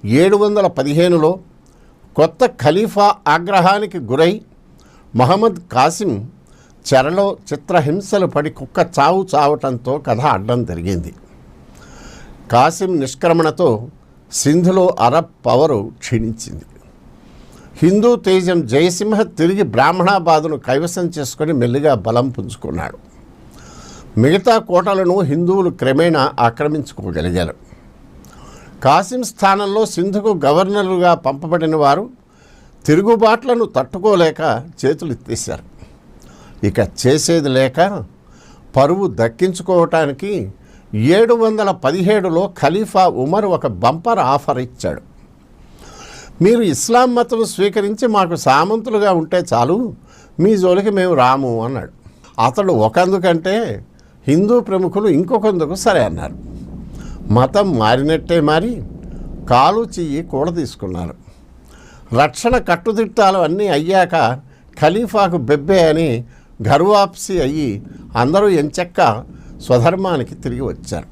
715లో కొత్త ఖలీఫా ఆగ్రహానికి గురై మహమ్మద్ కాసిం చెరలో చిత్రహింసలు పడి కుక్క చావటంతో కథ అడ్డం తిరిగింది. కాసిం నిష్క్రమణతో సింధులో అరబ్ పవరు క్షీణించింది. హిందూ తేజం జయసింహ తిరిగి బ్రాహ్మణాబాదును కైవసం చేసుకొని మెల్లిగా బలం పుంజుకున్నాడు. మిగతా కోటలను హిందువులు క్రమేణా ఆక్రమించుకోగలిగారు. కాసిం స్థానంలో సింధుకు గవర్నర్లుగా పంపబడిన వారు తిరుగుబాట్లను తట్టుకోలేక చేతులెత్తేశారు. ఇక చేసేది లేక పరువు దక్కించుకోవటానికి 717లో ఖలీఫా ఉమర్ ఒక బంపర్ ఆఫర్ ఇచ్చాడు. మీరు ఇస్లాం మతం స్వీకరించి మాకు సామంతులుగా ఉంటే చాలు, మీ జోలికి మేము రాము అన్నాడు. అతడు ఒకందుకంటే హిందూ ప్రముఖులు ఇంకొకందుకు సరే అన్నారు. మతం మారినట్టే మారి కాలు చెయ్యి కూడా తీసుకున్నారు. రక్షణ కట్టుదిట్టాలు అన్నీ అయ్యాక ఖలీఫాకు బెబ్బే అని గర్వాప్సి అయ్యి అందరూ ఎంచక్క స్వధర్మానికి తిరిగి వచ్చారు.